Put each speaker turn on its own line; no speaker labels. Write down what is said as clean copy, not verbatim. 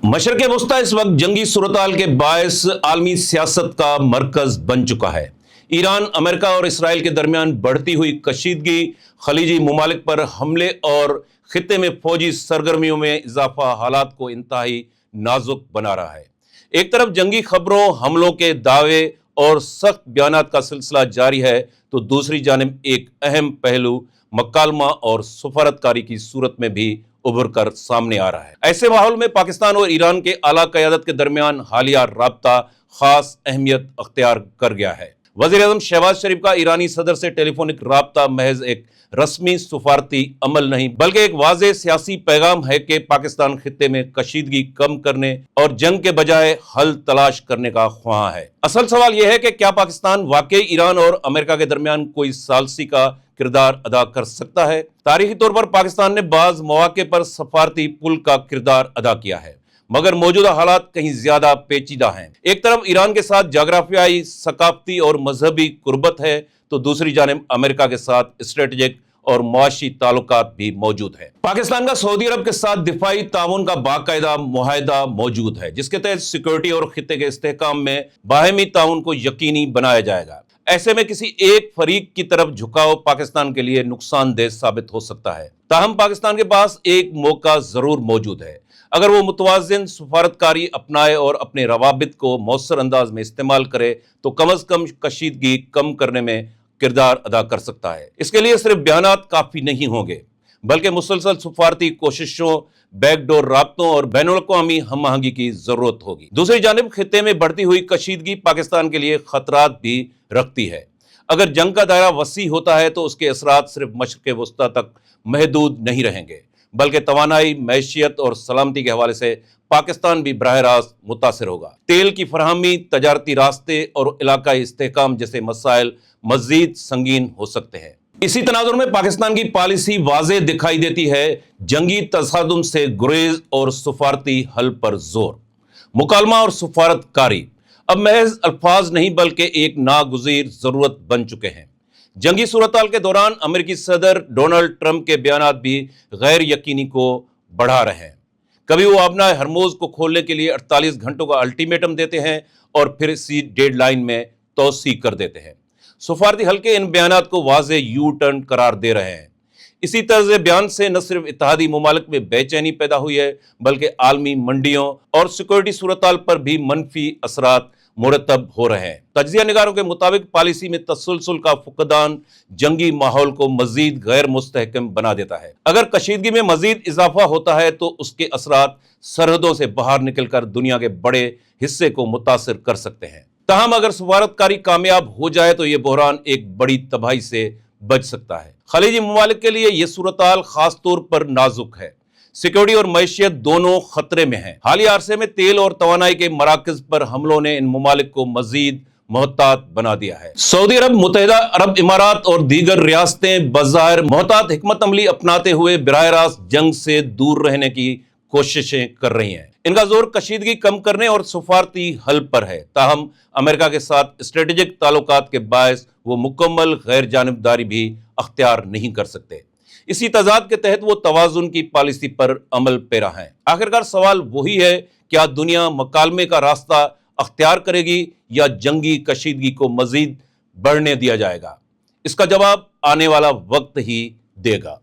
मशरक़ वस्ती इस वक्त जंगी सूरत के बायस आलमी सियासत का मरकज बन चुका है। ईरान, अमेरिका और इसराइल के दरमियान बढ़ती हुई कशीदगी, खलीजी ममालिक पर हमले और खित्ते में फौजी सरगर्मियों में इजाफा हालात को इंतहाई नाजुक बना रहा है। एक तरफ जंगी खबरों, हमलों के दावे और सख्त बयानात का सिलसिला जारी है, तो दूसरी जानिब एक अहम पहलू मकालमा और सफारतकारी की सूरत में भी उभर कर सामने आ रहा है। ऐसे माहौल में पाकिस्तान और ईरान के आला क़यादत के दरमियान हालिया राब्ता खास अहमियत अख्तियार कर गया है। वज़ीर-ए-आज़म शहबाज शरीफ का ईरानी सदर से टेलीफोनिक राब्ता महज एक रस्मी सफारती अमल नहीं, बल्कि एक वाज़ेह सियासी पैगाम है कि पाकिस्तान खित्ते में कशीदगी कम करने और जंग के बजाय हल तलाश करने का ख्वाहां है। असल सवाल यह है कि क्या पाकिस्तान वाकई ईरान और अमेरिका के दरमियान कोई सालसी का किरदार अदा कर सकता है? तारीखी तौर पर पाकिस्तान ने बाज मौके पर सफारती पुल का किरदार अदा किया है, मगर मौजूदा हालात कहीं ज्यादा पेचीदा हैं। एक तरफ ईरान के साथ जाग्राफियाई, सकाफती और मजहबी कुर्बत है, तो दूसरी जानिब अमेरिका के साथ स्ट्रेटेजिक और मुआशी ताल्लुकात भी मौजूद है। पाकिस्तान का सऊदी अरब के साथ दिफाई ताउन का बाकायदा मुआहिदा मौजूद है, जिसके तहत सिक्योरिटी और खित्ते के इस्तेहकाम में बाहमी ताउन को यकीनी बनाया जाएगा। ऐसे में किसी एक फरीक की तरफ झुकाव पाकिस्तान के लिए नुकसानदेह साबित हो सकता है। ताहम पाकिस्तान के पास एक मौका जरूर मौजूद है। अगर वो मुतवाज़िन सफारतकारी अपनाए और अपने रवाबित को मौसर अंदाज में इस्तेमाल करे, तो कम अज कम कशीदगी कम करने में किरदार अदा कर सकता है। इसके लिए सिर्फ बयानात काफी नहीं होंगे, बल्कि मुसलसल सफारती कोशिशों, बैकडोर राब्तों और बैनुल-अक़वामी हम आहंगी की जरूरत होगी। दूसरी जानिब खित्ते में बढ़ती हुई कशीदगी पाकिस्तान के लिए खतरात भी रखती है। अगर जंग का दायरा वसी होता है, तो उसके असरात सिर्फ मशरक़ वस्ती तक महदूद नहीं रहेंगे, बल्कि तवानाई, मैशियत और सलामती के हवाले से पाकिस्तान भी बराह रास्त मुतासिर होगा। तेल की फराहमी, तजारती रास्ते और इलाकाई इस्तेहकाम जैसे मसाइल मजीद संगीन हो सकते हैं। इसी तनाजुर में पाकिस्तान की पॉलिसी वाज़ेह दिखाई देती है। जंगी तसादुम से गुरेज और सफारती हल पर जोर। मुकालमा और सफारतकारी अब महज अल्फाज नहीं, बल्कि एक नागुज़ीर जरूरत बन चुके हैं। जंगी सूरत-हाल के दौरान अमेरिकी सदर डोनाल्ड ट्रंप के बयानात भी गैर यकीनी को बढ़ा रहे हैं। कभी वो अपना हरमोज को खोलने के लिए 48 घंटों का अल्टीमेटम देते हैं और फिर इसी डेडलाइन में तोसी कर देते हैं। सफारती हल के इन बयानात को वाज़ेह यू टर्न करार दे रहे हैं। इसी तर्ज बयान से न सिर्फ इत्तेहादी ममालिक में बेचैनी पैदा हुई है, बल्कि आलमी मंडियों और सिक्योरिटी सूरत-हाल पर भी मनफी असरात मुरतब हो रहे हैं। तज्जिया निगारों के मुताबिक पॉलिसी में तसलसल का फुकदान जंगी माहौल को मजीद गैर मुस्तहकम बना देता है। अगर कशीदगी में मजीद इजाफा होता है, तो उसके असरात सरहदों से बाहर निकलकर दुनिया के बड़े हिस्से को मुतासिर कर सकते हैं। ताहम अगर सफारतकारी कामयाब हो जाए, तो यह बहरान एक बड़ी तबाही से बच सकता है। खलीजी ममालिक के लिए यह सूरत-हाल खास तौर पर नाजुक है। सिक्योरिटी और मैशियत दोनों खतरे में हैं। हालिया अरसे में तेल और तवानाई के मराकज पर हमलों ने इन ममालिक को मजीद मोहतात बना दिया है। सऊदी अरब, मुत्तहिदा अरब इमारात और दीगर रियासतें बज़ाहिर मोहतात हिकमत अमली अपनाते हुए बराह रास्त जंग से दूर रहने की कोशिशें कर रही हैं। इनका जोर कशीदगी कम करने और सफारती हल पर है। ताहम अमेरिका के साथ स्ट्रेटेजिक ताल्लुकात के बायस वो मुकम्मल गैर जानिबदारी भी अख्तियार नहीं कर सकते। इसी तजाद के तहत वो तवाजुन की पॉलिसी पर अमल पेरा है। आखिरकार सवाल वही है, क्या दुनिया मकालमे का रास्ता अख्तियार करेगी या जंगी कशीदगी को मजीद बढ़ने दिया जाएगा? इसका जवाब आने वाला वक्त ही देगा।